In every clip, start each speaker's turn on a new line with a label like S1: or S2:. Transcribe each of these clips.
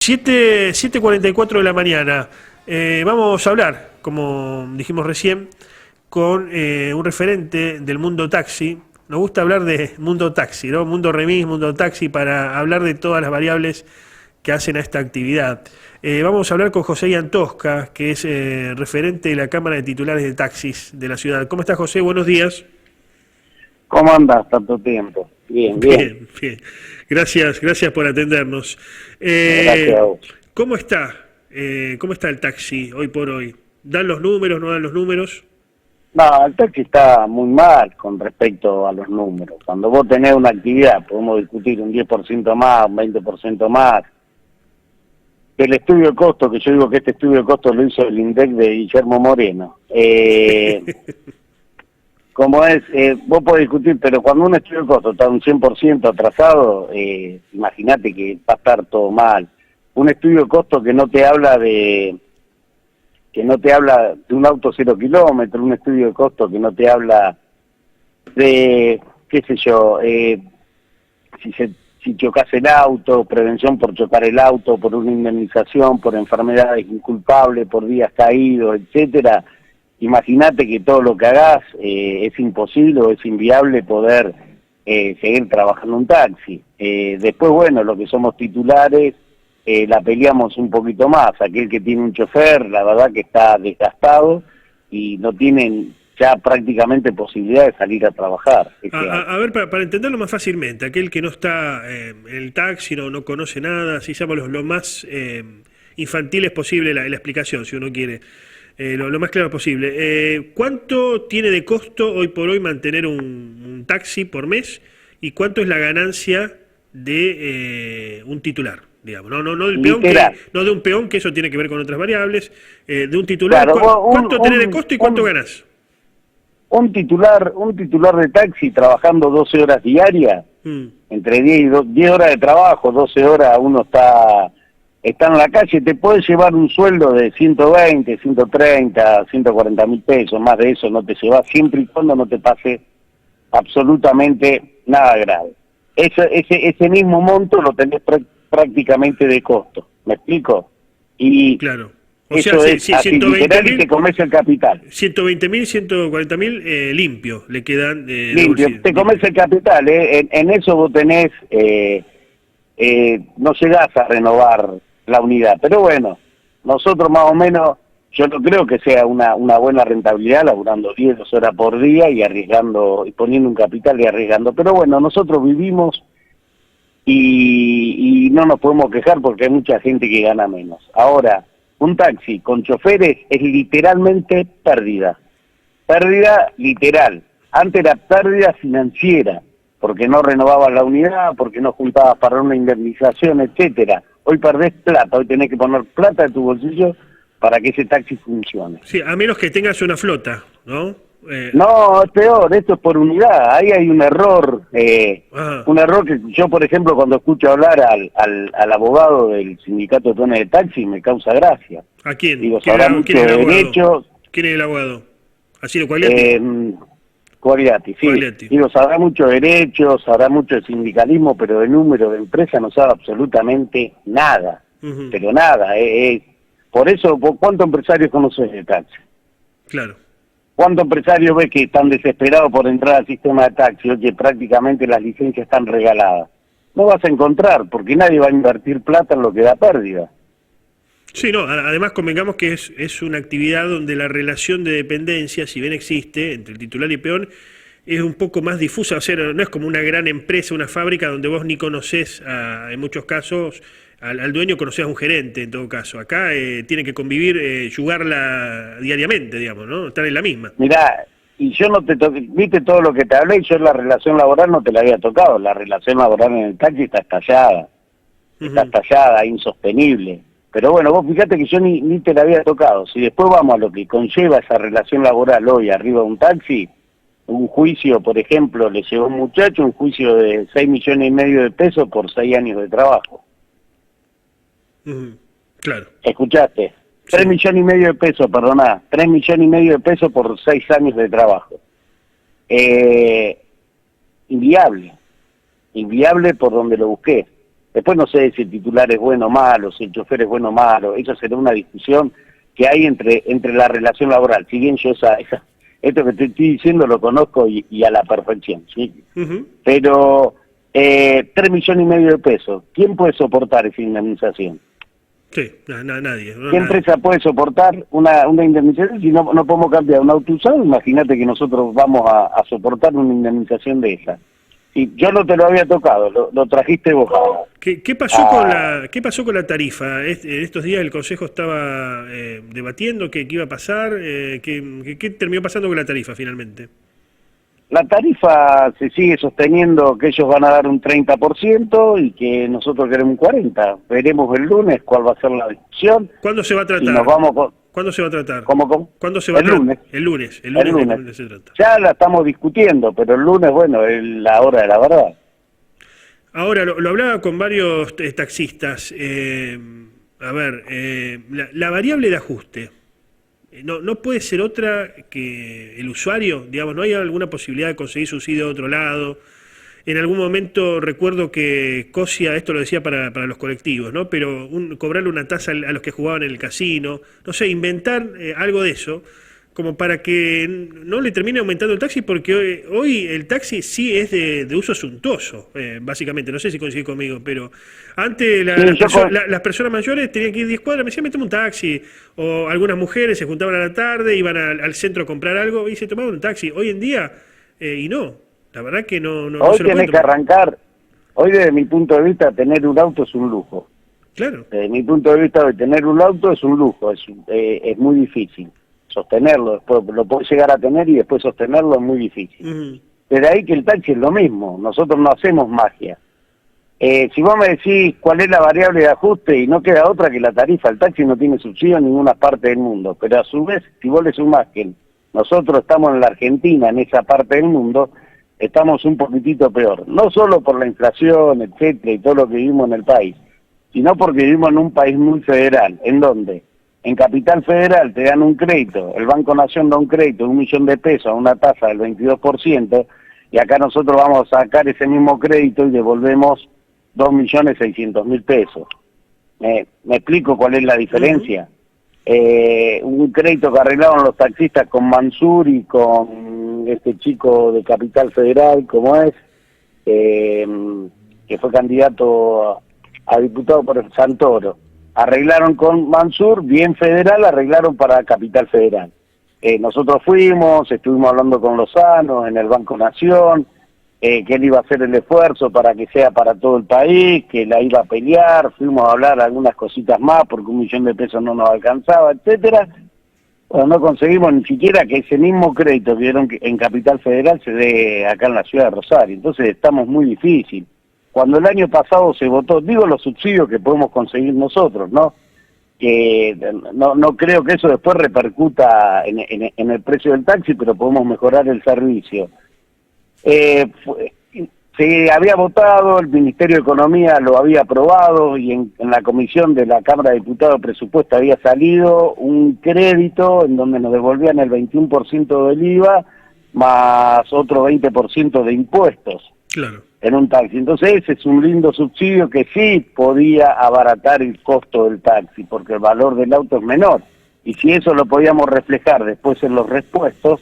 S1: 7:44 de la mañana. Vamos a hablar, como dijimos recién, con un referente del mundo taxi. Nos gusta hablar de mundo taxi, ¿no? Mundo remis, mundo taxi, para hablar de todas las variables que hacen a esta actividad. Vamos a hablar con José Ian Tosca, que es referente de la Cámara de Titulares de Taxis de la ciudad. ¿Cómo estás, José? Buenos días.
S2: ¿Cómo andas tanto tiempo? Bien.
S1: Bien. Gracias por atendernos.
S2: Gracias a vos.
S1: ¿Cómo está el taxi hoy por hoy? ¿Dan los números, no dan los números?
S2: No, el taxi está muy mal con respecto a los números. Cuando vos tenés una actividad, podemos discutir un 10% más, un 20% más. El estudio de costo, que yo digo que este estudio de costo lo hizo el INDEC de Guillermo Moreno. Como es, vos podés discutir, pero cuando un estudio de costo está un 100% atrasado, imagínate que va a estar todo mal. Un estudio de costo que no te habla de un auto 0 kilómetros, un estudio de costo que no te habla de, qué sé yo, si chocas el auto, prevención por chocar el auto, por una indemnización, por enfermedades inculpables, por días caídos, etcétera. Imagínate que todo lo que hagas es imposible o es inviable poder seguir trabajando un taxi. Después, bueno, lo que somos titulares, la peleamos un poquito más. Aquel que tiene un chofer, la verdad que está desgastado y no tienen ya prácticamente posibilidad de salir a trabajar.
S1: A ver, para entenderlo más fácilmente, aquel que no está en el taxi, no conoce nada, así seamos lo más infantiles posible la explicación, si uno quiere. Lo más claro posible. ¿Cuánto tiene de costo hoy por hoy mantener un taxi por mes y cuánto es la ganancia de un titular? Digamos, no del peón, no de un peón, que eso tiene que ver con otras variables, de un titular. Claro, ¿cuánto tenés de costo y cuánto ganás?
S2: Un titular de taxi trabajando 12 horas diarias, entre 10 horas de trabajo, 12 horas uno está en la calle, te puede llevar un sueldo de 120, 130, 140 mil pesos, más de eso no te llevas, siempre y cuando no te pase absolutamente nada grave. Ese mismo monto lo tenés prácticamente de costo, ¿me explico? Y
S1: claro. O
S2: eso
S1: sea,
S2: es así, literal, y te comes el capital.
S1: 120.000, 140.000 limpio le quedan.
S2: Limpio, te comes el capital, en eso vos tenés, no llegás a renovar la unidad, pero bueno, nosotros más o menos, yo no creo que sea una buena rentabilidad, laburando 10, 12 horas por día y arriesgando, y poniendo un capital y arriesgando, pero bueno, nosotros vivimos y no nos podemos quejar porque hay mucha gente que gana menos. Ahora, un taxi con choferes es literalmente pérdida literal. Antes era pérdida financiera, porque no renovabas la unidad, porque no juntabas para una indemnización, etcétera. Hoy perdés plata, hoy tenés que poner plata de tu bolsillo para que ese taxi funcione.
S1: Sí, a menos que tengas una flota, ¿no?
S2: No, es peor, esto es por unidad, ahí hay un error, un error que yo, por ejemplo, cuando escucho hablar al abogado del sindicato de peones de taxi, me causa gracia.
S1: ¿A quién?
S2: Digo, sabrá mucho de derechos.
S1: ¿Quién es el abogado? ¿Así lo Quagliati?
S2: Quagliati, sí.
S1: Quagliati.
S2: Digo, sabrá mucho de derechos, sabrá mucho de sindicalismo, pero de número de empresa no sabe absolutamente nada, pero nada. Por eso, ¿cuántos empresarios conoces de taxi?
S1: Claro.
S2: ¿Cuántos empresarios ves que están desesperados por entrar al sistema de taxi, o que prácticamente las licencias están regaladas? No vas a encontrar, porque nadie va a invertir plata en lo que da pérdida.
S1: Sí, no, además convengamos que es una actividad donde la relación de dependencia, si bien existe entre el titular y peón, es un poco más difusa, o sea, no es como una gran empresa, una fábrica donde vos ni conocés, en muchos casos, al dueño, conocés a un gerente en todo caso. Acá tiene que convivir, yugarla diariamente, digamos, ¿no? Estar en la misma.
S2: Mirá, y yo no te viste todo lo que te hablé, y yo la relación laboral no te la había tocado. La relación laboral en el taxi está estallada, insostenible. Pero bueno, vos fíjate que yo ni te la había tocado. Si después vamos a lo que conlleva esa relación laboral hoy arriba de un taxi, un juicio, por ejemplo, le llevó a un muchacho un juicio de 6,5 millones de pesos por 6 años de trabajo.
S1: Claro.
S2: ¿Escuchaste?
S1: Sí.
S2: 3,5 millones de pesos, perdoná, 3,5 millones de pesos por 6 años de trabajo. Inviable por donde lo busqué. Después no sé si el titular es bueno o malo, si el chofer es bueno o malo, eso será una discusión que hay entre la relación laboral. Si bien yo esto que te estoy diciendo lo conozco y a la perfección, ¿sí?
S1: Ujú.
S2: Pero 3,5 millones de pesos, ¿quién puede soportar esa indemnización?
S1: Sí, nadie.
S2: ¿Qué empresa puede soportar una indemnización si no podemos cambiar un auto usado? Imagínate que nosotros vamos a soportar una indemnización de esa. Y yo no te lo había tocado, lo trajiste vos ahora.
S1: ¿Qué pasó qué pasó con la tarifa? Estos días el Consejo estaba debatiendo qué iba a pasar, qué terminó pasando con la tarifa finalmente.
S2: La tarifa se sigue sosteniendo que ellos van a dar un 30% y que nosotros queremos un 40%. Veremos el lunes cuál va a ser la discusión.
S1: ¿Cuándo se va a tratar?
S2: Y nos vamos con...
S1: ¿Cuándo se va a tratar?
S2: ¿Cómo?
S1: ¿Cuándo se va
S2: el lunes.
S1: El lunes. El
S2: El
S1: lunes
S2: lunes.
S1: se trata.
S2: Ya la estamos discutiendo, pero el lunes, bueno, es la hora de la verdad.
S1: Ahora, lo hablaba con varios taxistas. A ver, la variable de ajuste no puede ser otra que el usuario, digamos, ¿no hay alguna posibilidad de conseguir subsidio de otro lado? En algún momento recuerdo que COSIA, esto lo decía para los colectivos, ¿no? Pero cobrarle una tasa a los que jugaban en el casino, no sé, inventar algo de eso, como para que no le termine aumentando el taxi, porque hoy el taxi sí es de uso suntuoso, básicamente, no sé si coincidís conmigo, pero antes las personas mayores tenían que ir 10 cuadras, me decían, me tomo un taxi, o algunas mujeres se juntaban a la tarde, iban al centro a comprar algo y se tomaban un taxi. Hoy en día, y no, la verdad que no
S2: hoy
S1: se lo
S2: tenés que arrancar, hoy desde mi punto de vista tener un auto es un lujo.
S1: Claro.
S2: Desde mi punto de vista hoy tener un auto es un lujo, es muy difícil. Sostenerlo, después lo puedes llegar a tener y después sostenerlo es muy difícil. Desde ahí que el taxi es lo mismo, nosotros no hacemos magia. Si vos me decís cuál es la variable de ajuste y no queda otra que la tarifa, el taxi no tiene subsidio en ninguna parte del mundo, pero a su vez, si vos le sumás que nosotros estamos en la Argentina, en esa parte del mundo, estamos un poquitito peor, no solo por la inflación, etcétera, y todo lo que vivimos en el país, sino porque vivimos en un país muy federal, en donde en Capital Federal te dan un crédito, el Banco Nación da un crédito de 1 millón de pesos a una tasa del 22%, y acá nosotros vamos a sacar ese mismo crédito y devolvemos 2.600.000 pesos. ¿Me explico cuál es la diferencia? Un crédito que arreglaron los taxistas con Mansur y con este chico de Capital Federal, como es, que fue candidato a diputado por el Santoro. Arreglaron con Mansur, bien federal, arreglaron para Capital Federal. Nosotros fuimos, estuvimos hablando con Lozano en el Banco Nación, que él iba a hacer el esfuerzo para que sea para todo el país, que la iba a pelear, fuimos a hablar algunas cositas más porque 1 millón de pesos no nos alcanzaba, etcétera. Bueno, no conseguimos ni siquiera que ese mismo crédito que dieron en Capital Federal se dé acá en la ciudad de Rosario, entonces estamos muy difícil. Cuando el año pasado se votó, digo los subsidios que podemos conseguir nosotros, ¿no? Que no creo que eso después repercuta en el precio del taxi, pero podemos mejorar el servicio. Se había votado, el Ministerio de Economía lo había aprobado y en la comisión de la Cámara de Diputados de Presupuesto había salido un crédito en donde nos devolvían el 21% del IVA más otro 20% de impuestos.
S1: Claro.
S2: En un taxi. Entonces ese es un lindo subsidio que sí podía abaratar el costo del taxi, porque el valor del auto es menor. Y si eso lo podíamos reflejar después en los repuestos,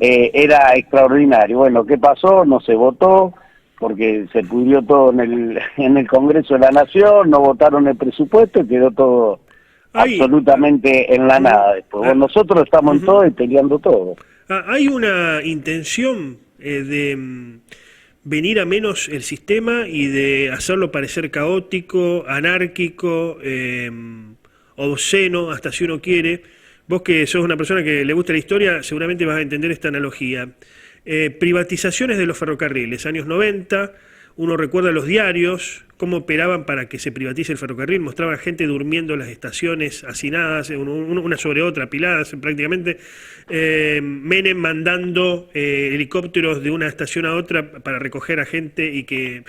S2: era extraordinario. Bueno, ¿qué pasó? No se votó, porque se pudrió todo en el Congreso de la Nación, no votaron el presupuesto y quedó todo absolutamente en la nada después. Bueno, nosotros estamos en todo y peleando todo.
S1: Hay una intención de venir a menos el sistema y de hacerlo parecer caótico, anárquico, obsceno, hasta si uno quiere. Vos que sos una persona que le gusta la historia, seguramente vas a entender esta analogía. Privatizaciones de los ferrocarriles, años 90, uno recuerda los diarios, cómo operaban para que se privatice el ferrocarril, mostraban gente durmiendo en las estaciones, hacinadas, una sobre otra, apiladas prácticamente, Menem mandando helicópteros de una estación a otra para recoger a gente y que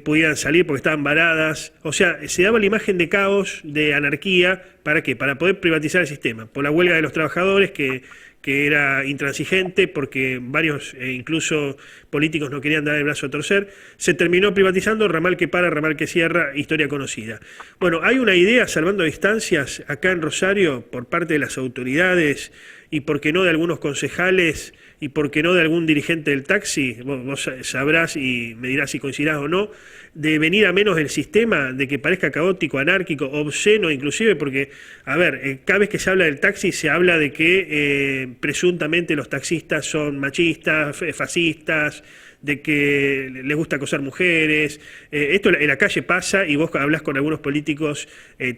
S1: pudieran salir porque estaban varadas. O sea, se daba la imagen de caos, de anarquía, ¿para qué? Para poder privatizar el sistema, por la huelga de los trabajadores que que era intransigente porque varios, incluso políticos, no querían dar el brazo a torcer. Se terminó privatizando, ramal que para, ramal que cierra, historia conocida. Bueno, hay una idea, salvando distancias, acá en Rosario, por parte de las autoridades y por qué no de algunos concejales y por qué no de algún dirigente del taxi, vos sabrás y me dirás si coincidirás o no, de venir a menos el sistema, de que parezca caótico, anárquico, obsceno inclusive, porque, a ver, cada vez que se habla del taxi se habla de que presuntamente los taxistas son machistas, fascistas, de que les gusta acosar mujeres. Esto en la calle pasa y vos hablas con algunos políticos,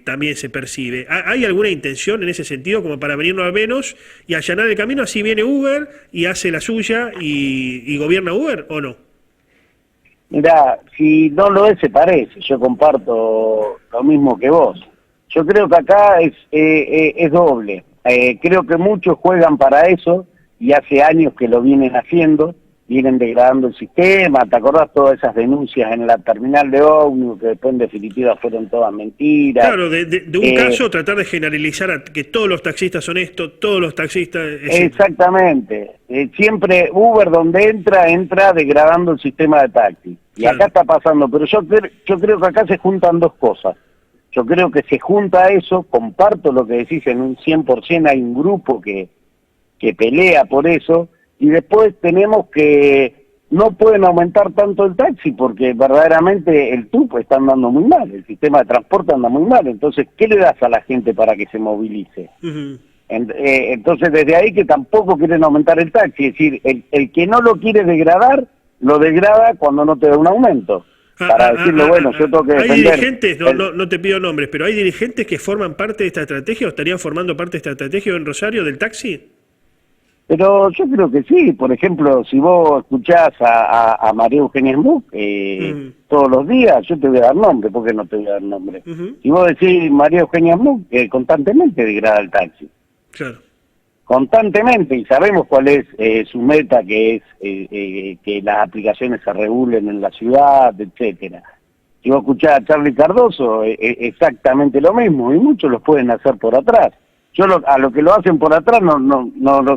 S1: también se percibe. ¿Hay alguna intención en ese sentido como para venirnos a menos y allanar el camino? Así viene Uber y hace la suya y gobierna Uber, ¿o no?
S2: Mirá, si no lo es, se parece. Yo comparto lo mismo que vos. Yo creo que acá es doble. Creo que muchos juegan para eso y hace años que lo vienen haciendo. Vienen degradando el sistema. ¿Te acordás todas esas denuncias en la terminal de ómnibus que después en definitiva fueron todas mentiras?
S1: Claro, de un caso tratar de generalizar a que todos los taxistas son esto, todos los taxistas...
S2: Exactamente. Siempre Uber donde entra degradando el sistema de taxi. Y claro, acá está pasando, pero yo creo que acá se juntan dos cosas. Yo creo que se junta eso, comparto lo que decís en un 100%, hay un grupo que pelea por eso. Y después tenemos que no pueden aumentar tanto el taxi porque verdaderamente el tupo está andando muy mal, el sistema de transporte anda muy mal. Entonces, ¿qué le das a la gente para que se movilice? Entonces, desde ahí que tampoco quieren aumentar el taxi. Es decir, el que no lo quiere degradar, lo degrada cuando no te da un aumento. Para decirle, bueno, yo tengo que defender...
S1: Hay dirigentes, no te pido nombres, pero hay dirigentes que forman parte de esta estrategia o estarían formando parte de esta estrategia en Rosario del taxi.
S2: Pero yo creo que sí. Por ejemplo, si vos escuchás a María Eugenia Smuck todos los días, yo te voy a dar nombre, ¿por qué no te voy a dar nombre? Si vos decís María Eugenia Smuck, constantemente degrada el taxi.
S1: Claro.
S2: Constantemente, y sabemos cuál es su meta, que es que las aplicaciones se regulen en la ciudad, etcétera. Si vos escuchás a Charly Cardoso, exactamente lo mismo, y muchos los pueden hacer por atrás. Yo a lo que lo hacen por atrás,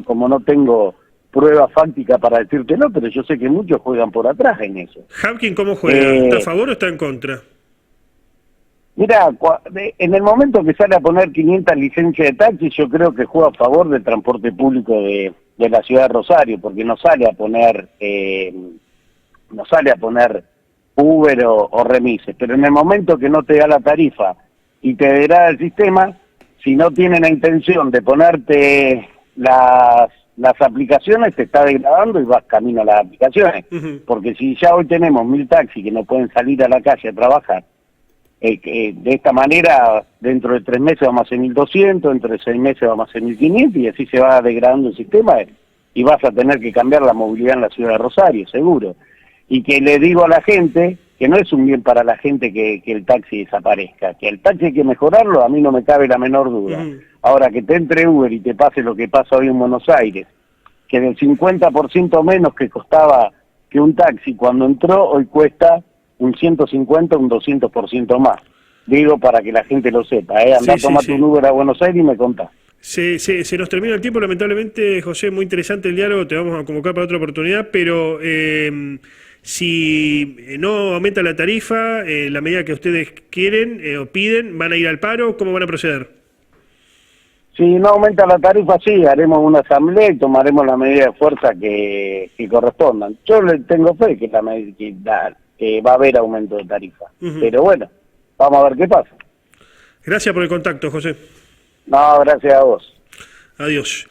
S2: como no tengo prueba fáctica para decírtelo, pero yo sé que muchos juegan por atrás en eso.
S1: Hapkin, ¿cómo juega? ¿Está a favor o está en contra?
S2: Mira, en el momento que sale a poner 500 licencias de taxi, yo creo que juega a favor del transporte público de la ciudad de Rosario, porque no sale a poner Uber o remises, pero en el momento que no te da la tarifa y te degrada el sistema, si no tienen la intención de ponerte las aplicaciones, te está degradando y vas camino a las aplicaciones. Porque si ya hoy tenemos 1000 taxis que no pueden salir a la calle a trabajar, de esta manera, dentro de 3 meses vamos a hacer 1200, dentro de 6 meses vamos a hacer 1500, y así se va degradando el sistema y vas a tener que cambiar la movilidad en la ciudad de Rosario, seguro. Y que le digo a la gente que no es un bien para la gente que el taxi desaparezca, que el taxi hay que mejorarlo, a mí no me cabe la menor duda. Ahora, que te entre Uber y te pase lo que pasa hoy en Buenos Aires, que del 50% menos que costaba que un taxi cuando entró, hoy cuesta un 150, un 200% más. Digo para que la gente lo sepa, andá, tomate un Uber a Buenos Aires y me contás.
S1: Se nos termina el tiempo, lamentablemente, José, muy interesante el diálogo, te vamos a convocar para otra oportunidad, pero si no aumenta la tarifa, la medida que ustedes quieren o piden, ¿van a ir al paro? ¿Cómo van a proceder?
S2: Si no aumenta la tarifa, sí, haremos una asamblea y tomaremos la medida de fuerza que correspondan. Yo le tengo fe que va a haber aumento de tarifa, pero bueno, vamos a ver qué pasa.
S1: Gracias por el contacto, José.
S2: No, gracias a vos.
S1: Adiós.